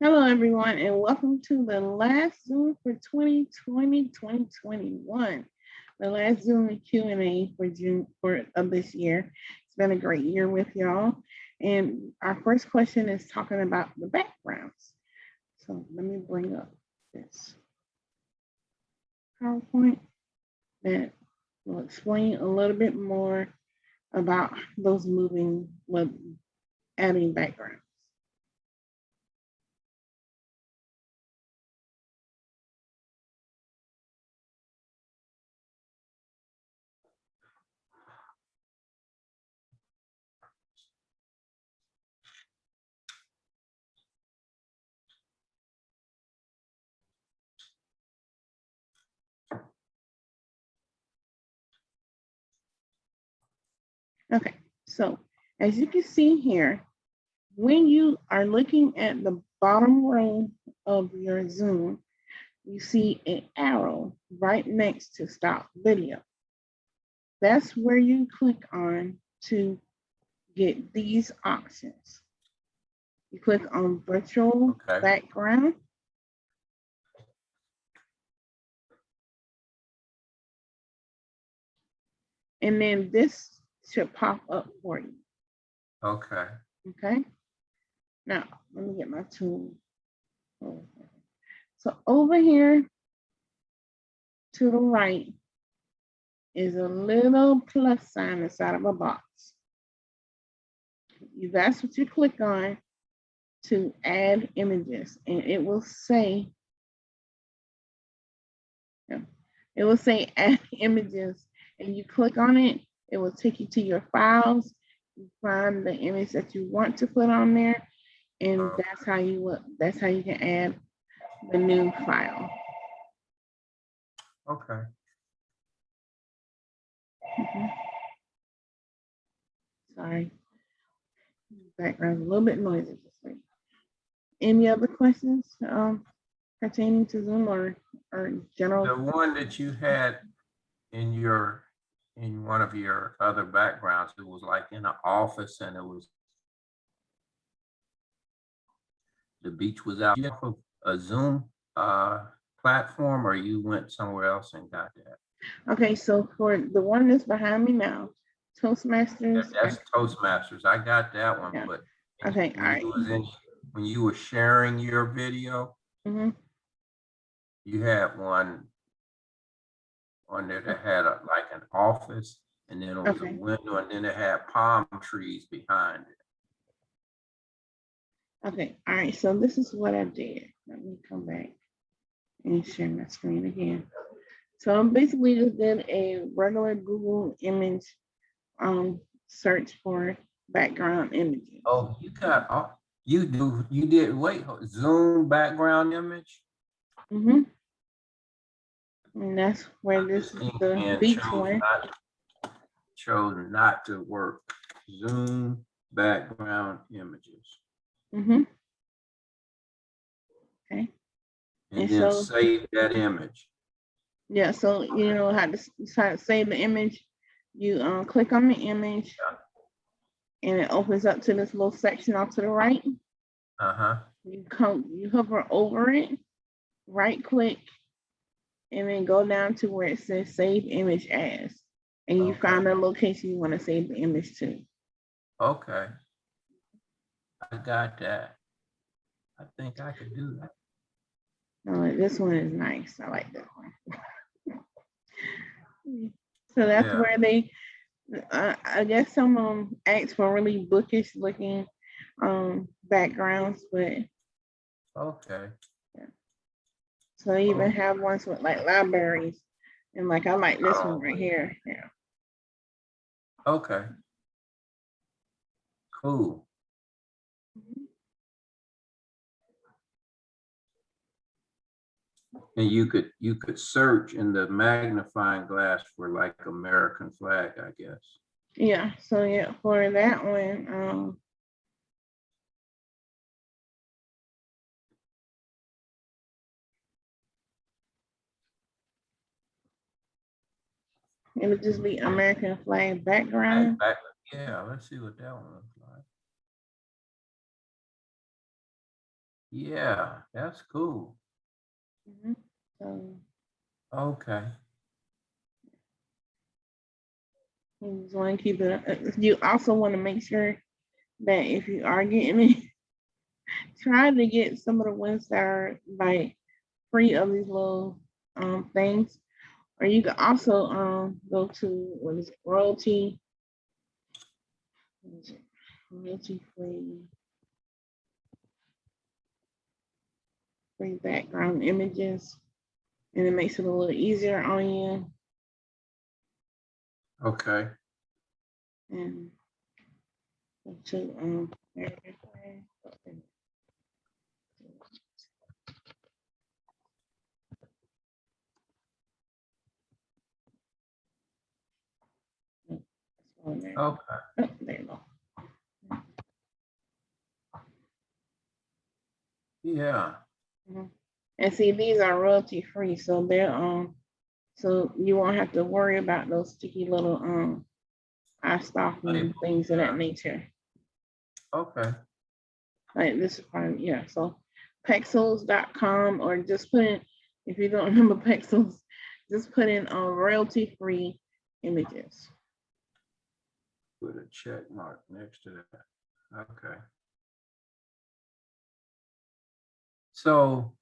Hello, everyone, and welcome to the last Zoom for 2020-2021. The last Zoom Q&A for June of this year. It's been a great year with y'all. And our first question is talking about the backgrounds. So let me bring up this PowerPoint that will explain a little bit more about those adding backgrounds. Okay, so as you can see here, when you are looking at the bottom row of your Zoom, you see an arrow right next to stop video. That's where you click on to get these options. You click on virtual background. And then this should pop up for you. Okay. Okay. Now, let me get my tool. So over here to the right is a little plus sign inside of a box. That's what you click on to add images, and it will say add images, and you click on it, it will take you to your files. You find the image that you want to put on there, and that's how you can add the new file. Okay. Sorry, background's a little bit noisy this week. Any other questions pertaining to Zoom or general? The one that you had in one of your other backgrounds, it was like in an office, and it was the beach was out. You have a Zoom platform, or you went somewhere else and got that? Okay, so for the one that's behind me now, Toastmasters. That's Toastmasters. I got that one, Yeah. but Okay, all right. When you were sharing your video, you had one there that had like an office, and then it was a window, and then it had palm trees behind it. Okay, all right, so this is what I did. Let me come back and share my screen again. So I basically just did a regular Google image search for background images. Oh, you did Zoom background image? And that's where this is the beach one. Chose not to work. Zoom background images. Okay. And then save that image. Yeah, so you know how to save the image. You click on the image, and it opens up to this little section off to the right. You hover over it, right click, and then go down to where it says save image as, and you find the location you want to save the image to. Okay. I got that. I think I could do that. No, this one is nice. I like this one. So that's where they, I guess some of them ask for really bookish looking backgrounds, but okay. Yeah. So they even have ones with like libraries, and like I like this one right here. Yeah. Okay. Cool. And you could search in the magnifying glass for like American flag, I guess. Yeah. So yeah, for that one, it would just be American flag background. Yeah, let's see what that one looks like. Yeah, that's cool. Mhm. So Okay. you just want to keep it. You also want to make sure that if you are getting it, try to get some of the ones that are like free of these little things. Or you can also go to what is it, royalty free background images, and it makes it a little easier on you. Okay. And to American flag. Okay. Oh, there you go. Yeah. Mhm. And see, these are royalty free, so they're so you won't have to worry about those sticky little eye stalking Label. things of that Yeah. nature. Okay. Like this is part of, yeah. So Pexels.com, or just put in, if you don't remember Pexels, just put in royalty free images. Put a check mark next to that. Okay. So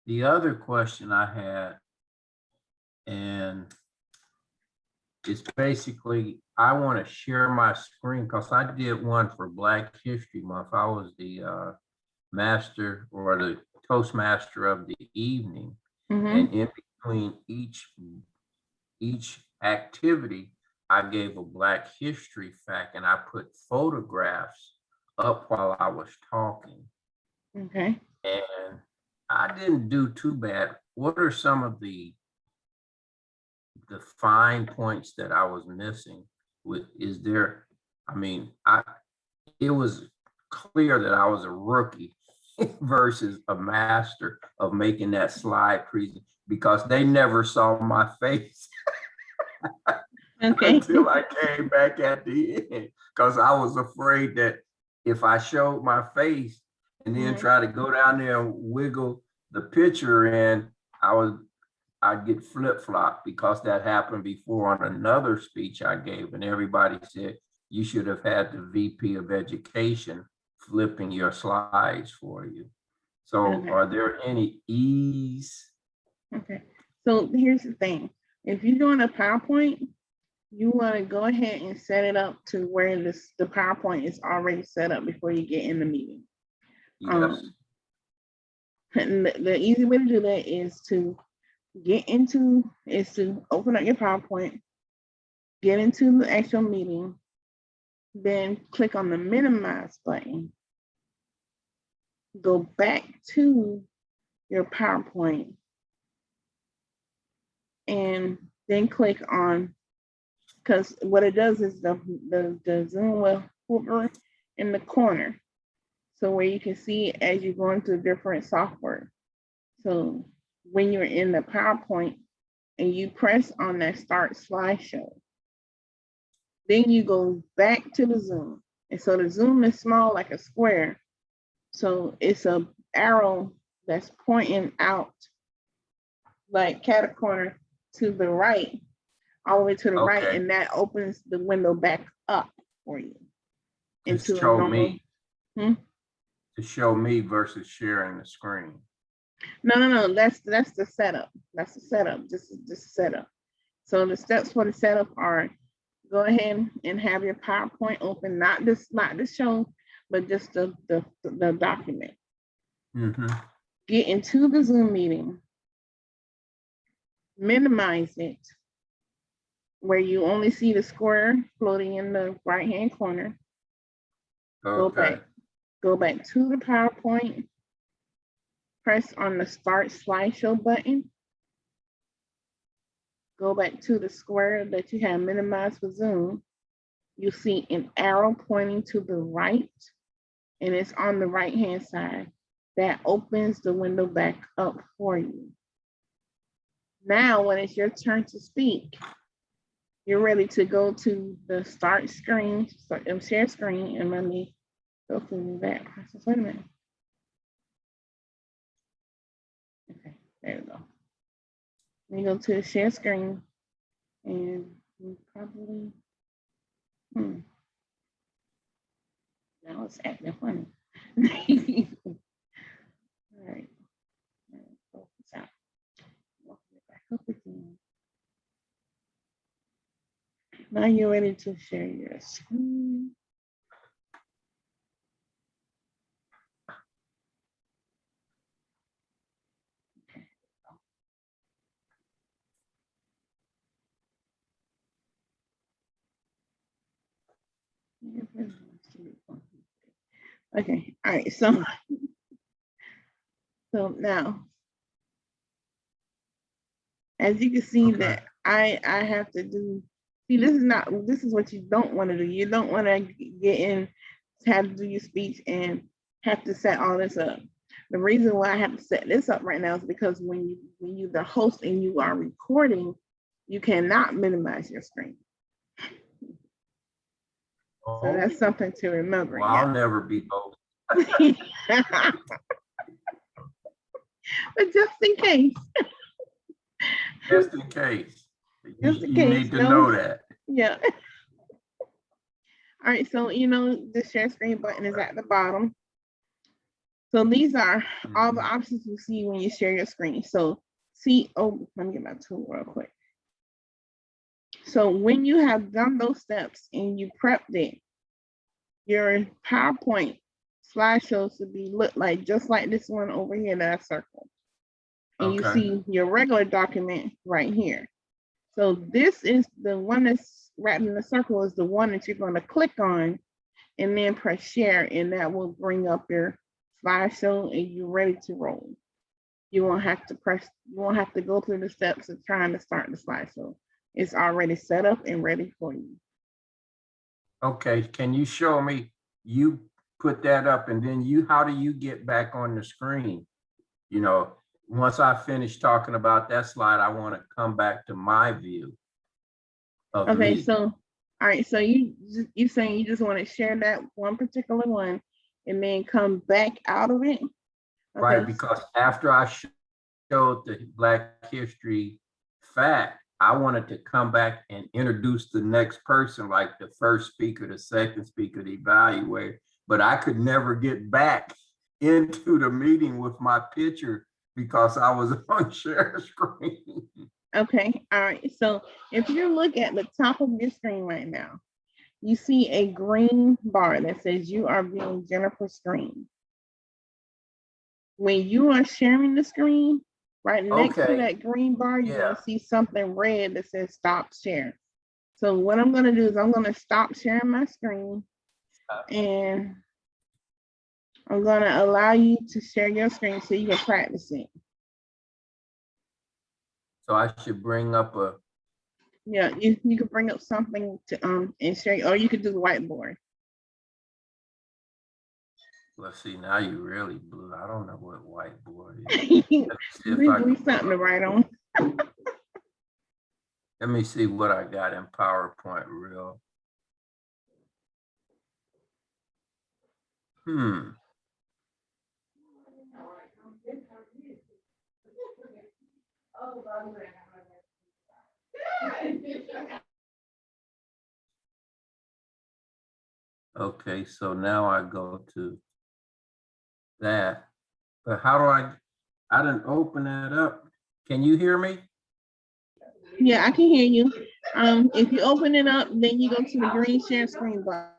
the other question I had, and it's basically, I want to share my screen because I did one for Black History Month. I was the master or the Toastmaster of the evening. Mm-hmm. And in between each activity, I gave a Black history fact and I put photographs up while I was talking. Okay. And I didn't do too bad. What are some of the fine points that I was missing? Is there, I mean, it was clear that I was a rookie versus a master of making that slide present because they never saw my face Okay. until I came back at the end because I was afraid that if I showed my face and then try to go down there and wiggle the picture in, I'd get flip-flopped because that happened before on another speech I gave, and everybody said you should have had the VP of Education flipping your slides for you. So Okay. are there any ease? Okay. So here's the thing. If you're doing a PowerPoint, you want to go ahead and set it up to where the PowerPoint is already set up before you get in the meeting. Yes. And the easy way to do that is to open up your PowerPoint, get into the actual meeting, then click on the minimize button, go back to your PowerPoint, and then click on, because what it does is the Zoom will hover in the corner. So where you can see as you go into different software. So when you're in the PowerPoint and you press on that start slideshow, then you go back to the Zoom. And so the Zoom is small like a square. So it's a arrow that's pointing out like cat corner to the right, all the way to the right, Okay. and that opens the window back up for you To into a show normal. me. To show me versus sharing the screen. No. That's the setup. That's the setup. This is the setup. So the steps for the setup are: go ahead and have your PowerPoint open, not the show, but just the document. Get into the Zoom meeting, minimize it where you only see the square floating in the right-hand corner. Okay. Go back to the PowerPoint, press on the start slideshow button, go back to the square that you have minimized for Zoom. You see an arrow pointing to the right, and it's on the right-hand side. That opens the window back up for you. Now, when it's your turn to speak, you're ready to go to the start screen, share screen, and let me go through that process. Wait a minute. There we go. We go to the share screen and we probably, now it's acting funny. All right. Focus out. Welcome it back up again. Now you're ready to share your screen. Okay, all right, so now, as you can see that I have to do, see, this is what you don't want to do. You don't want to get in, have to do your speech and have to set all this up. The reason why I have to set this up right now is because when you're the host and you are recording, you cannot minimize your screen. So that's something to remember. Well, I'll never be host. But just in case. Just in case. Just in you case, need to know that. Yeah. All right, so the share screen button is at the bottom. So these are all the options you see when you share your screen. So let me get my tool real quick. So when you have done those steps and you prepped it, your PowerPoint slideshow should look like just like this one over here that I circled. And you see your regular document right here. So this is the one that's wrapped in the circle is the one that you're going to click on and then press share, and that will bring up your slideshow and you're ready to roll. You won't have to go through the steps of trying to start the slideshow. It's already set up and ready for you. Okay, can you show me, you put that up and then how do you get back on the screen? Once I finish talking about that slide, I want to come back to my view of Okay, me. so, all right, so you saying you just want to share that one particular one and then come back out of it? Okay. Right, because after I showed the Black History fact, I wanted to come back and introduce the next person, like the first speaker, the second speaker, the evaluator, but I could never get back into the meeting with my picture because I was on share screen. Okay, all right. So if you look at the top of your screen right now, you see a green bar that says you are viewing Jennifer's screen. When you are sharing the screen, right next to that green bar, you're going to see something red that says stop share. So what I'm going to do is I'm going to stop sharing my screen and I'm going to allow you to share your screen so you can practice it. So I should bring up yeah, you can bring up something to and share, or you could do the whiteboard. Let's see, now you really blew. I don't know what whiteboard is. We something to write on. Let me see what I got in PowerPoint real. Okay, so now I go to that, but how do I didn't open that up. Can you hear me? Yeah, I can hear you. If you open it up, then you go to the green share screen button.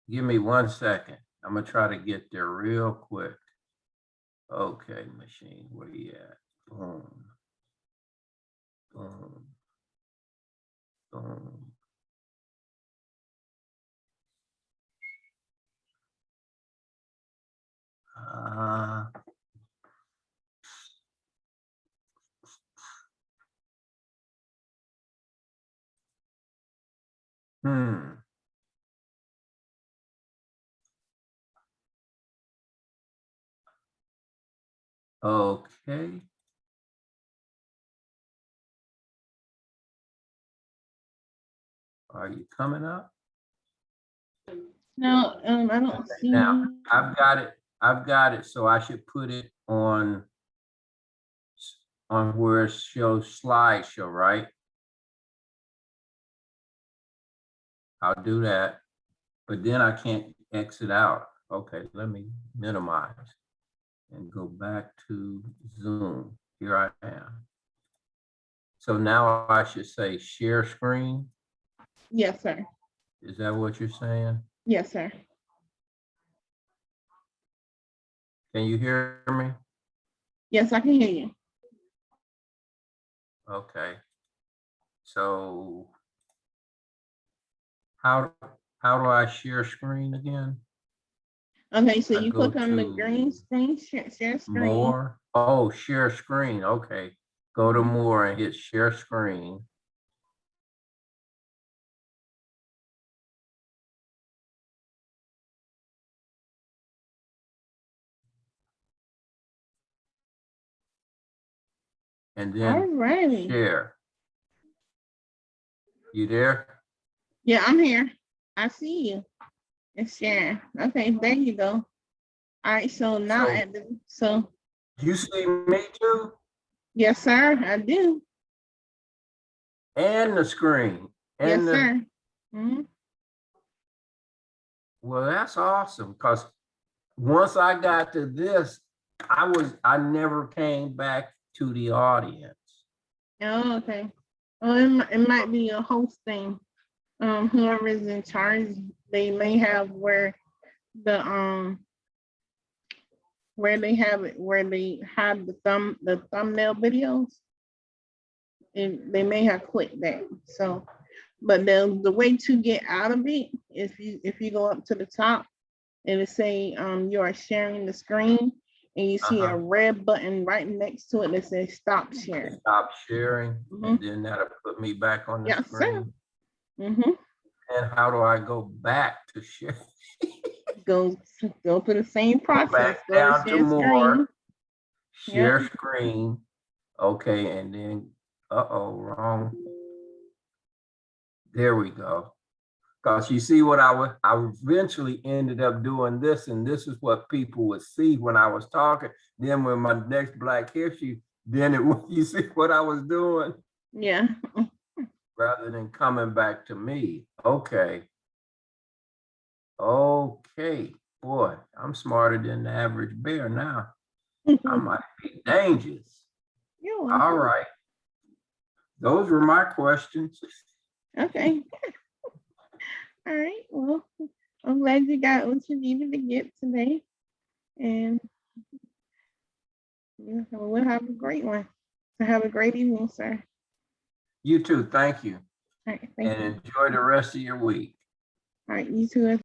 Give me 1 second. I'm gonna try to get there real quick. Okay, machine, where you at? Boom. Boom. Boom. Okay. Are you coming up? No, I don't see. Now, I've got it. I've got it, so I should put it on where it shows slideshow, right? I'll do that, but then I can't exit out. Okay, let me minimize and go back to Zoom. Here I am. So now I should say share screen. Yes, sir. Is that what you're saying? Yes, sir. Can you hear me? Yes, I can hear you. Okay. So how do I share screen again? Okay, so I you go click on the to green screen, share screen. More. Oh, share screen. Okay. Go to Mhm. more and hit share screen. And then Alrighty. share. You there? Yeah, I'm here. I see you. It's sharing. Okay, there you go. All right, so now So you see me too? yes, sir, I do. And the screen. Yes, And sir. Mhm. well, that's awesome. Because once I got to this, I never came back to the audience. Oh, okay. Oh, it might be a host thing. Whoever is in charge, they may have the where they have it, where they have the thumbnail videos, and they may have clicked that. So, but the way to get out of it, if you go up to the top and it say you are sharing the screen, and you see a red button right next to it that says stop sharing. Stop sharing, and then that'll put me back on the Yes, sir. screen. Mm-hmm. And how do I go back to share? Go through the same Go process. back Go down to share more, screen. share Yeah. screen. Okay, and then, wrong. There we go. Because you see what I eventually ended up doing this, and this is what people would see when I was talking. Then when my next Black History, then you see what I was doing Yeah. rather than coming back to me. Okay. Okay. Boy, I'm smarter than the average bear now. I might be dangerous. You're All welcome. right. Those were my questions. Okay. All right. Well, I'm glad you got what you needed to get today. And we'll have a great one. So have a great evening, sir. You too. Thank you. All right. Thank And you. enjoy the rest of your week. All right. You too.